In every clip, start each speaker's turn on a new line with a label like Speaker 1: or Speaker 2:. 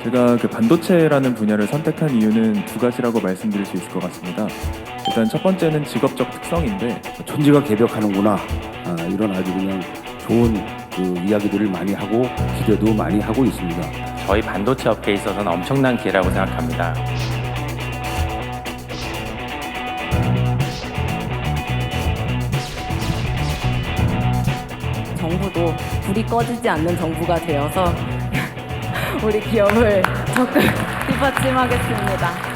Speaker 1: 제가 그 반도체라는 분야를 선택한 이유는 두 가지라고 말씀드릴 수 있을 것 같습니다. 일단 첫 번째는 직업적 특성인데
Speaker 2: 천지가 개벽하는구나. 이런 아주 그냥 좋은 그 이야기들을 많이 하고 기대도 많이 하고 있습니다.
Speaker 3: 저희 반도체 업계에 있어서는 엄청난 기회라고 생각합니다.
Speaker 4: 정부도 불이 꺼지지 않는 정부가 되어서 우리 기업을 적극 뒷받침하겠습니다.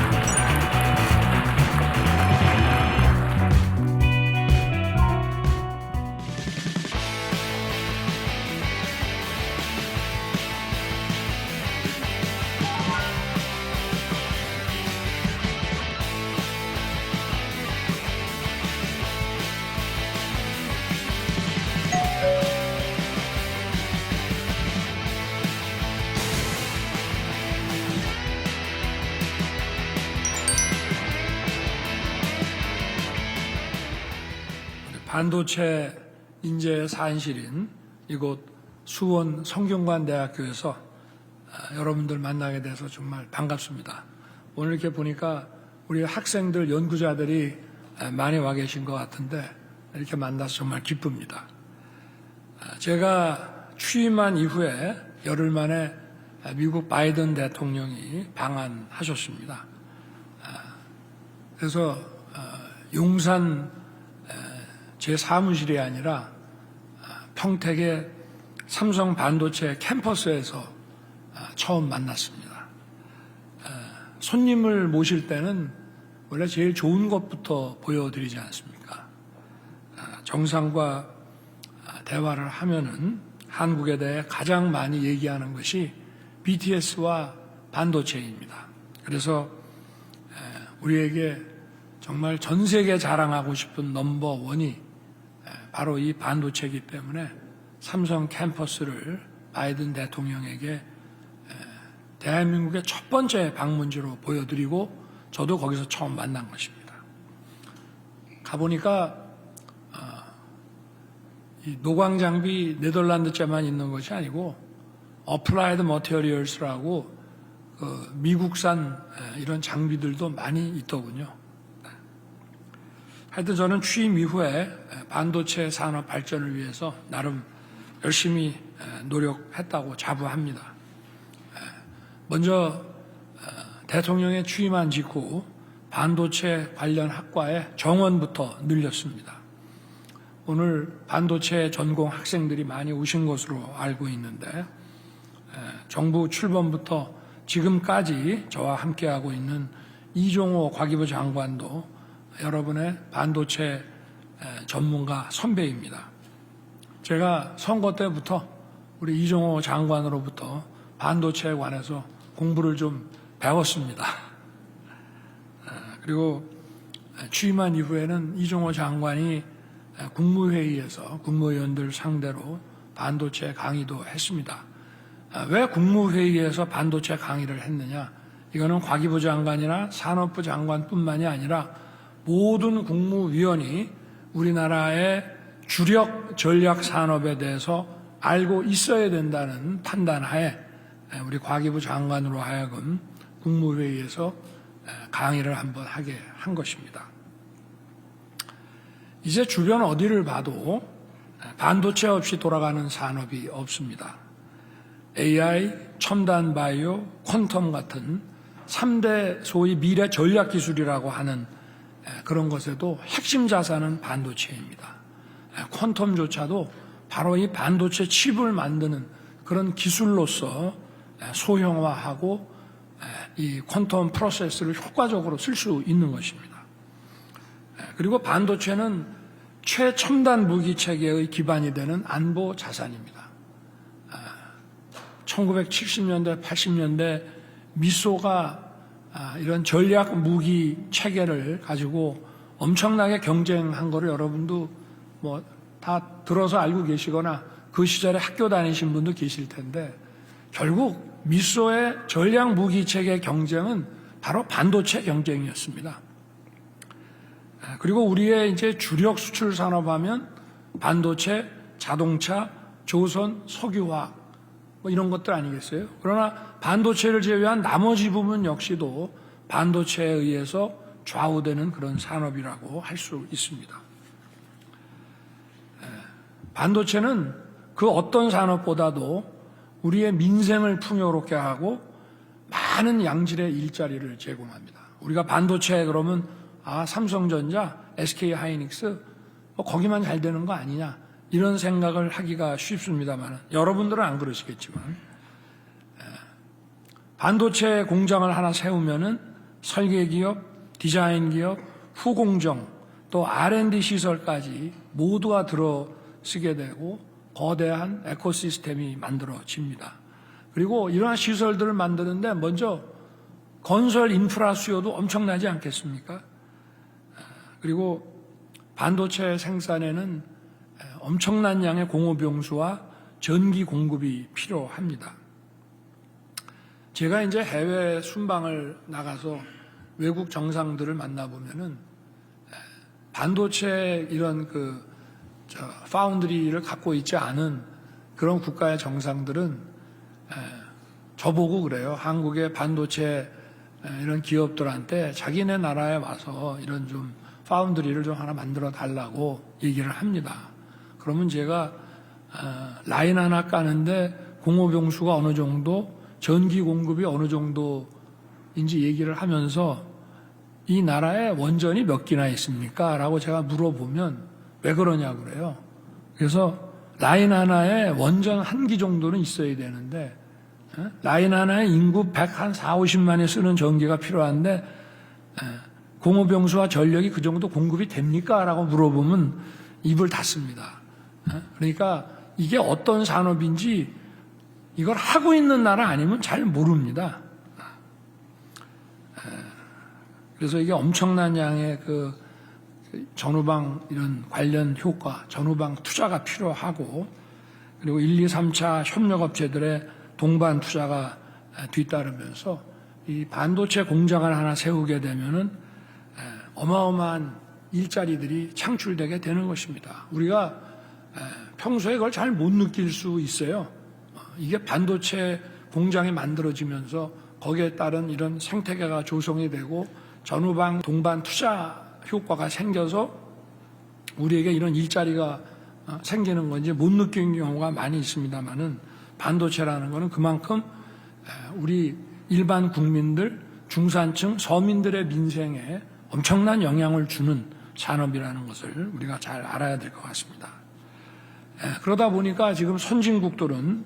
Speaker 5: 반도체 인재 사인실인 이곳 수원 성균관대학교에서 여러분들 만나게 돼서 정말 반갑습니다. 오늘 이렇게 보니까 우리 학생들, 연구자들이 많이 와 계신 것 같은데 이렇게 만나서 정말 기쁩니다. 제가 취임한 이후에 열흘 만에 미국 바이든 대통령이 방한하셨습니다. 그래서 용산 제 사무실이 아니라 평택의 삼성 반도체 캠퍼스에서 처음 만났습니다. 손님을 모실 때는 원래 제일 좋은 것부터 보여드리지 않습니까? 정상과 대화를 하면은 한국에 대해 가장 많이 얘기하는 것이 BTS와 반도체입니다. 그래서 우리에게 정말 전 세계 자랑하고 싶은 넘버원이 바로 이 반도체이기 때문에 삼성 캠퍼스를 바이든 대통령에게 대한민국의 첫 번째 방문지로 보여드리고 저도 거기서 처음 만난 것입니다. 가보니까 이 노광 장비 네덜란드제만 있는 것이 아니고 어플라이드 머티리얼스라고 그 미국산 이런 장비들도 많이 있더군요. 하여튼 저는 취임 이후에 반도체 산업 발전을 위해서 나름 열심히 노력했다고 자부합니다. 먼저 대통령에 취임한 직후 반도체 관련 학과의 정원부터 늘렸습니다. 오늘 반도체 전공 학생들이 많이 오신 것으로 알고 있는데 정부 출범부터 지금까지 저와 함께하고 있는 이종호 과기부 장관도 여러분의 반도체 전문가 선배입니다. 제가 선거 때부터 우리 이종호 장관으로부터 반도체에 관해서 공부를 좀 배웠습니다. 그리고 취임한 이후에는 이종호 장관이 국무회의에서 국무위원들 상대로 반도체 강의도 했습니다. 왜 국무회의에서 반도체 강의를 했느냐? 이거는 과기부 장관이나 산업부 장관뿐만이 아니라 모든 국무위원이 우리나라의 주력 전략 산업에 대해서 알고 있어야 된다는 판단하에 우리 과기부 장관으로 하여금 국무회의에서 강의를 한번 하게 한 것입니다. 이제 주변 어디를 봐도 반도체 없이 돌아가는 산업이 없습니다. AI, 첨단 바이오, 퀀텀 같은 3대 소위 미래 전략 기술이라고 하는 그런 것에도 핵심 자산은 반도체입니다. 퀀텀조차도 바로 이 반도체 칩을 만드는 그런 기술로서 소형화하고 이 퀀텀 프로세스를 효과적으로 쓸 수 있는 것입니다. 그리고 반도체는 최첨단 무기 체계의 기반이 되는 안보 자산입니다. 1970년대, 80년대 미소가 이런 전략 무기 체계를 가지고 엄청나게 경쟁한 거를 여러분도 뭐 다 들어서 알고 계시거나 그 시절에 학교 다니신 분도 계실 텐데 결국 미소의 전략 무기 체계 경쟁은 바로 반도체 경쟁이었습니다. 그리고 우리의 이제 주력 수출 산업하면 반도체, 자동차, 조선, 석유화 뭐 이런 것들 아니겠어요? 그러나 반도체를 제외한 나머지 부분 역시도 반도체에 의해서 좌우되는 그런 산업이라고 할 수 있습니다. 반도체는 그 어떤 산업보다도 우리의 민생을 풍요롭게 하고 많은 양질의 일자리를 제공합니다. 우리가 반도체 그러면 삼성전자, SK하이닉스 거기만 잘 되는 거 아니냐 이런 생각을 하기가 쉽습니다만 여러분들은 안 그러시겠지만 반도체 공장을 하나 세우면은 설계기업, 디자인기업, 후공정 또 R&D 시설까지 모두가 들어쓰게 되고 거대한 에코시스템이 만들어집니다. 그리고 이러한 시설들을 만드는데 먼저 건설 인프라 수요도 엄청나지 않겠습니까? 그리고 반도체 생산에는 엄청난 양의 공업용수와 전기 공급이 필요합니다. 제가 이제 해외 순방을 나가서 외국 정상들을 만나보면은 반도체 이런 파운드리를 갖고 있지 않은 그런 국가의 정상들은 저보고 그래요. 한국의 반도체 이런 기업들한테 자기네 나라에 와서 이런 좀 파운드리를 좀 하나 만들어 달라고 얘기를 합니다. 그러면 제가 라인 하나 까는데 공업용수가 어느 정도, 전기 공급이 어느 정도인지 얘기를 하면서 이 나라에 원전이 몇 개나 있습니까? 라고 제가 물어보면 왜 그러냐고 그래요. 그래서 라인 하나에 원전 1기 정도는 있어야 되는데 라인 하나에 인구 140~50만이 쓰는 전기가 필요한데 공업용수와 전력이 그 정도 공급이 됩니까? 라고 물어보면 입을 닫습니다. 그러니까 이게 어떤 산업인지 이걸 하고 있는 나라 아니면 잘 모릅니다. 그래서 이게 엄청난 양의 전후방 이런 관련 효과, 전후방 투자가 필요하고 그리고 1, 2, 3차 협력업체들의 동반 투자가 뒤따르면서 이 반도체 공장을 하나 세우게 되면은 어마어마한 일자리들이 창출되게 되는 것입니다. 우리가 평소에 그걸 잘 못 느낄 수 있어요. 이게 반도체 공장이 만들어지면서 거기에 따른 이런 생태계가 조성이 되고 전후방 동반 투자 효과가 생겨서 우리에게 이런 일자리가 생기는 건지 못 느끼는 경우가 많이 있습니다만은 반도체라는 것은 그만큼 우리 일반 국민들, 중산층, 서민들의 민생에 엄청난 영향을 주는 산업이라는 것을 우리가 잘 알아야 될 것 같습니다. 그러다 보니까 지금 선진국들은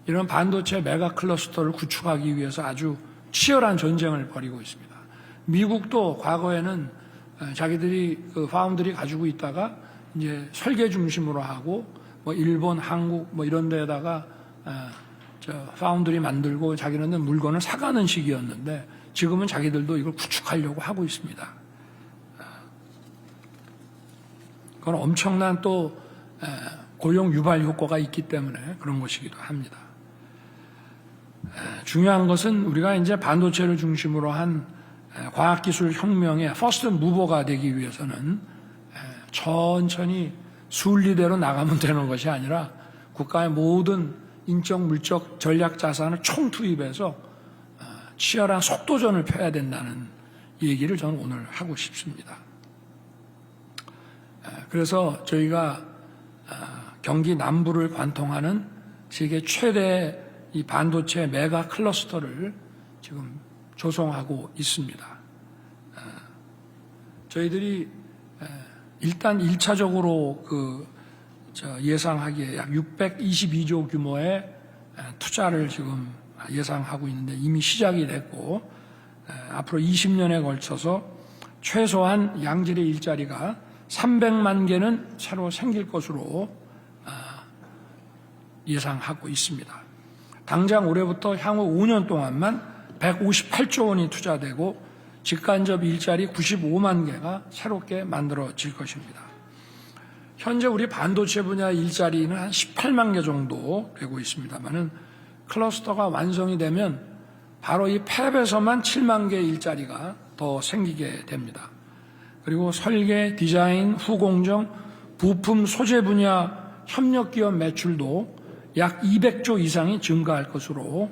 Speaker 5: 이런 반도체 메가 클러스터를 구축하기 위해서 아주 치열한 전쟁을 벌이고 있습니다. 미국도 과거에는 자기들이 파운드리 가지고 있다가 이제 설계 중심으로 하고 뭐 일본, 한국 뭐 이런 데다가 파운드리 만들고 자기네는 물건을 사가는 시기였는데 지금은 자기들도 이걸 구축하려고 하고 있습니다. 그건 엄청난 또 고용 유발 효과가 있기 때문에 그런 것이기도 합니다. 중요한 것은 우리가 이제 반도체를 중심으로 한 과학기술 혁명의 퍼스트 무버가 되기 위해서는 천천히 순리대로 나가면 되는 것이 아니라 국가의 모든 인적, 물적, 전략 자산을 총투입해서 치열한 속도전을 펴야 된다는 얘기를 저는 오늘 하고 싶습니다. 그래서 저희가 경기 남부를 관통하는 세계 최대 이 반도체 메가 클러스터를 지금 조성하고 있습니다. 저희들이 일단 1차적으로 예상하기에 약 622조 규모의 투자를 지금 예상하고 있는데 이미 시작이 됐고 앞으로 20년에 걸쳐서 최소한 양질의 일자리가 300만 개는 새로 생길 것으로 예상하고 있습니다. 당장 올해부터 향후 5년 동안만 158조 원이 투자되고 직간접 일자리 95만 개가 새롭게 만들어질 것입니다. 현재 우리 반도체 분야 일자리는 한 18만 개 정도 되고 있습니다만은 클러스터가 완성이 되면 바로 이 팹에서만 7만 개의 일자리가 더 생기게 됩니다. 그리고 설계, 디자인, 후공정, 부품, 소재 분야 협력기업 매출도 약 200조 이상이 증가할 것으로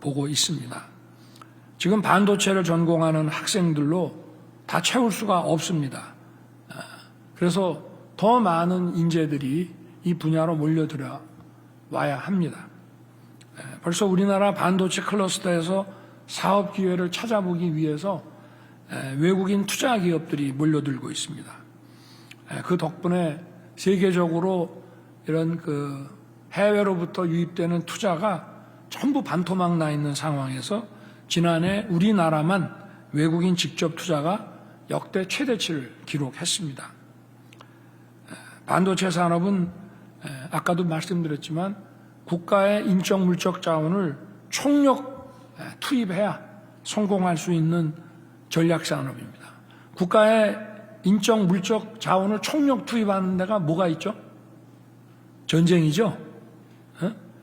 Speaker 5: 보고 있습니다. 지금 반도체를 전공하는 학생들로 다 채울 수가 없습니다. 그래서 더 많은 인재들이 이 분야로 몰려들어 와야 합니다. 벌써 우리나라 반도체 클러스터에서 사업 기회를 찾아보기 위해서 외국인 투자 기업들이 몰려들고 있습니다. 그 덕분에 세계적으로 이런 그 해외로부터 유입되는 투자가 전부 반토막 나 있는 상황에서 지난해 우리나라만 외국인 직접 투자가 역대 최대치를 기록했습니다. 반도체 산업은 아까도 말씀드렸지만 국가의 인적 물적 자원을 총력 투입해야 성공할 수 있는 전략 산업입니다. 국가의 인적 물적 자원을 총력 투입하는 데가 뭐가 있죠? 전쟁이죠.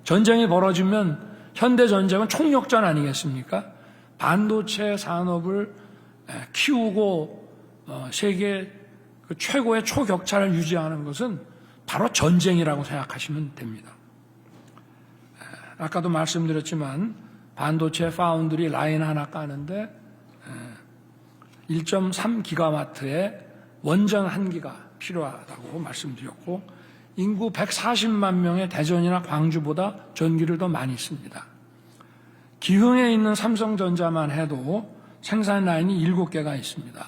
Speaker 5: 전쟁이 벌어지면 현대 전쟁은 총력전 아니겠습니까? 반도체 산업을 키우고 세계 그 최고의 초격차를 유지하는 것은 바로 전쟁이라고 생각하시면 됩니다. 아까도 말씀드렸지만 반도체 파운드리 라인 하나 까는데 1.3기가와트의 원전 1기가 필요하다고 말씀드렸고 인구 140만 명의 대전이나 광주보다 전기를 더 많이 씁니다. 기흥에 있는 삼성전자만 해도 생산 라인이 7개가 있습니다.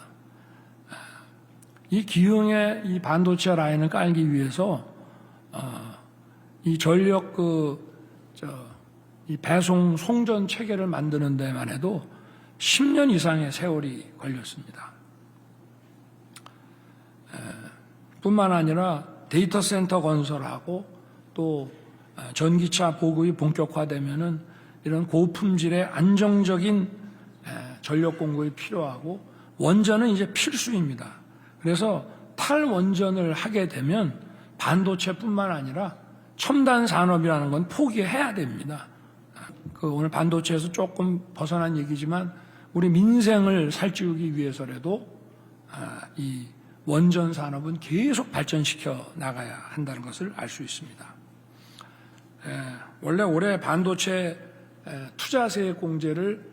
Speaker 5: 이 기흥의 이 반도체 라인을 깔기 위해서 이 전력 이 배송 송전 체계를 만드는 데만 해도 10년 이상의 세월이 걸렸습니다. 뿐만 아니라 데이터 센터 건설하고 또 전기차 보급이 본격화되면은 이런 고품질의 안정적인 전력 공급이 필요하고 원전은 이제 필수입니다. 그래서 탈원전을 하게 되면 반도체뿐만 아니라 첨단 산업이라는 건 포기해야 됩니다. 오늘 반도체에서 조금 벗어난 얘기지만 우리 민생을 살찌우기 위해서라도 이 원전 산업은 계속 발전시켜 나가야 한다는 것을 알 수 있습니다. 원래 올해 반도체 투자세액 공제를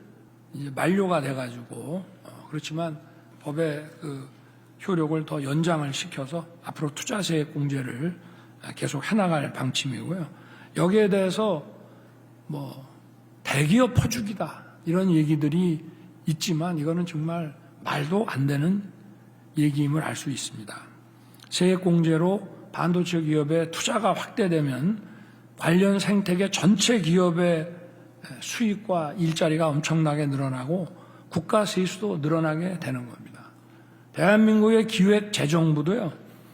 Speaker 5: 이제 만료가 돼가지고 그렇지만 법의 그 효력을 더 연장을 시켜서 앞으로 투자세액 공제를 계속 해나갈 방침이고요. 여기에 대해서 뭐 대기업 퍼주기다 이런 얘기들이 있지만 이거는 정말 말도 안 되는 얘기임을 알 수 있습니다. 세액 공제로 반도체 기업의 투자가 확대되면 관련 생태계 전체 기업의 수익과 일자리가 엄청나게 늘어나고 국가 세수도 늘어나게 되는 겁니다. 대한민국의 기획재정부도요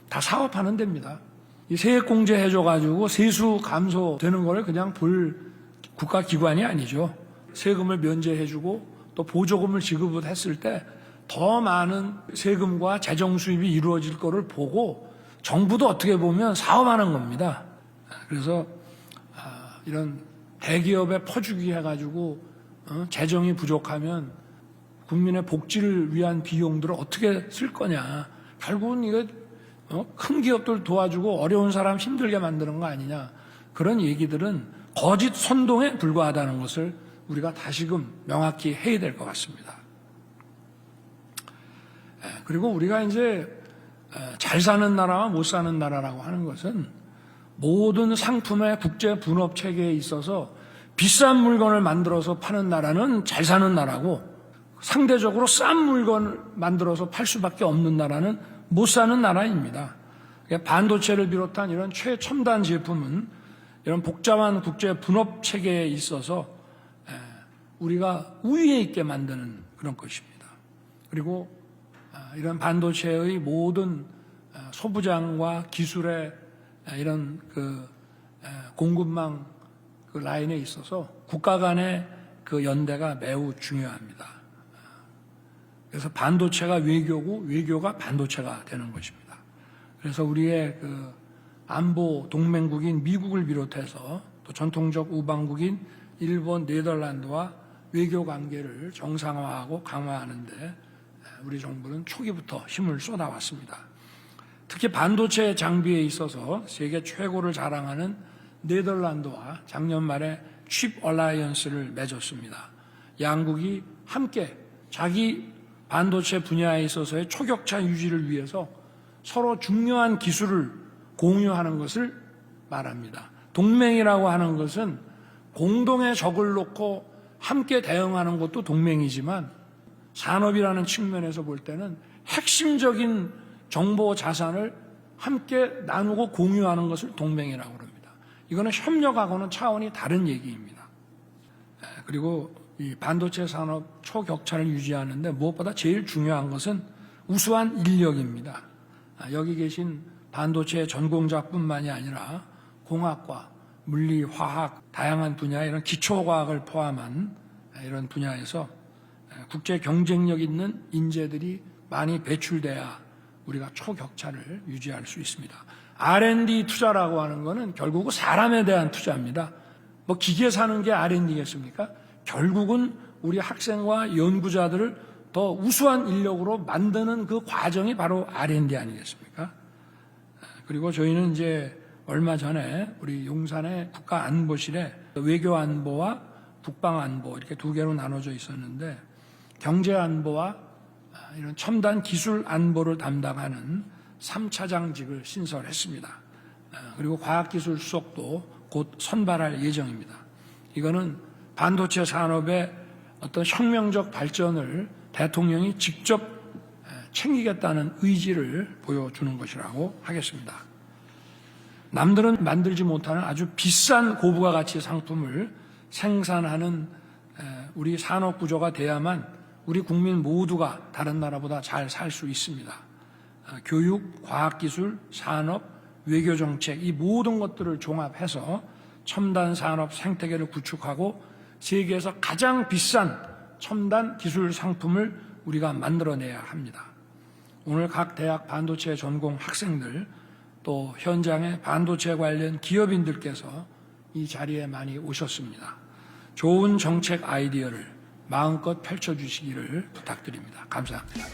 Speaker 5: 다 사업하는 데입니다. 이 세액 공제 해줘가지고 세수 감소되는 거를 그냥 볼 국가기관이 아니죠. 세금을 면제해주고 또 보조금을 지급했을 때 더 많은 세금과 재정 수입이 이루어질 거를 보고 정부도 어떻게 보면 사업하는 겁니다. 그래서 이런 대기업에 퍼주기 해가지고 재정이 부족하면 국민의 복지를 위한 비용들을 어떻게 쓸 거냐. 결국은 이거 큰 기업들 도와주고 어려운 사람 힘들게 만드는 거 아니냐. 그런 얘기들은 거짓 선동에 불과하다는 것을 우리가 다시금 명확히 해야 될 것 같습니다. 그리고 우리가 이제 잘 사는 나라와 못 사는 나라라고 하는 것은 모든 상품의 국제 분업 체계에 있어서 비싼 물건을 만들어서 파는 나라는 잘 사는 나라고 상대적으로 싼 물건을 만들어서 팔 수밖에 없는 나라는 못 사는 나라입니다. 반도체를 비롯한 이런 최첨단 제품은 이런 복잡한 국제 분업 체계에 있어서 우리가 우위에 있게 만드는 그런 것입니다. 그리고 이런 반도체의 모든 소부장과 기술의 이런 그 공급망 그 라인에 있어서 국가 간의 그 연대가 매우 중요합니다. 그래서 반도체가 외교고 외교가 반도체가 되는 것입니다. 그래서 우리의 그 안보 동맹국인 미국을 비롯해서 또 전통적 우방국인 일본, 네덜란드와 외교 관계를 정상화하고 강화하는데 우리 정부는 초기부터 힘을 쏟아왔습니다. 특히 반도체 장비에 있어서 세계 최고를 자랑하는 네덜란드와 작년 말에 칩 얼라이언스를 맺었습니다. 양국이 함께 자기 반도체 분야에 있어서의 초격차 유지를 위해서 서로 중요한 기술을 공유하는 것을 말합니다. 동맹이라고 하는 것은 공동의 적을 놓고 함께 대응하는 것도 동맹이지만 산업이라는 측면에서 볼 때는 핵심적인 정보 자산을 함께 나누고 공유하는 것을 동맹이라고 합니다. 이거는 협력하고는 차원이 다른 얘기입니다. 그리고 이 반도체 산업 초격차를 유지하는데 무엇보다 제일 중요한 것은 우수한 인력입니다. 여기 계신 반도체 전공자뿐만이 아니라 공학과, 물리, 화학, 다양한 분야 이런 기초과학을 포함한 이런 분야에서 국제 경쟁력 있는 인재들이 많이 배출돼야 우리가 초격차를 유지할 수 있습니다. R&D 투자라고 하는 것은 결국은 사람에 대한 투자입니다. 뭐 기계 사는 게 R&D겠습니까? 결국은 우리 학생과 연구자들을 더 우수한 인력으로 만드는 그 과정이 바로 R&D 아니겠습니까? 그리고 저희는 이제 얼마 전에 우리 용산의 국가안보실에 외교안보와 국방안보 이렇게 두 개로 나눠져 있었는데 경제안보와 이런 첨단 기술 안보를 담당하는 3차장직을 신설했습니다. 그리고 과학기술 수석도 곧 선발할 예정입니다. 이거는 반도체 산업의 어떤 혁명적 발전을 대통령이 직접 챙기겠다는 의지를 보여주는 것이라고 하겠습니다. 남들은 만들지 못하는 아주 비싼 고부가 가치 상품을 생산하는 우리 산업 구조가 돼야만 우리 국민 모두가 다른 나라보다 잘 살 수 있습니다. 교육, 과학기술, 산업, 외교정책 이 모든 것들을 종합해서 첨단 산업 생태계를 구축하고 세계에서 가장 비싼 첨단 기술 상품을 우리가 만들어내야 합니다. 오늘 각 대학 반도체 전공 학생들 또 현장의 반도체 관련 기업인들께서 이 자리에 많이 오셨습니다. 좋은 정책 아이디어를 마음껏 펼쳐주시기를 부탁드립니다. 감사합니다.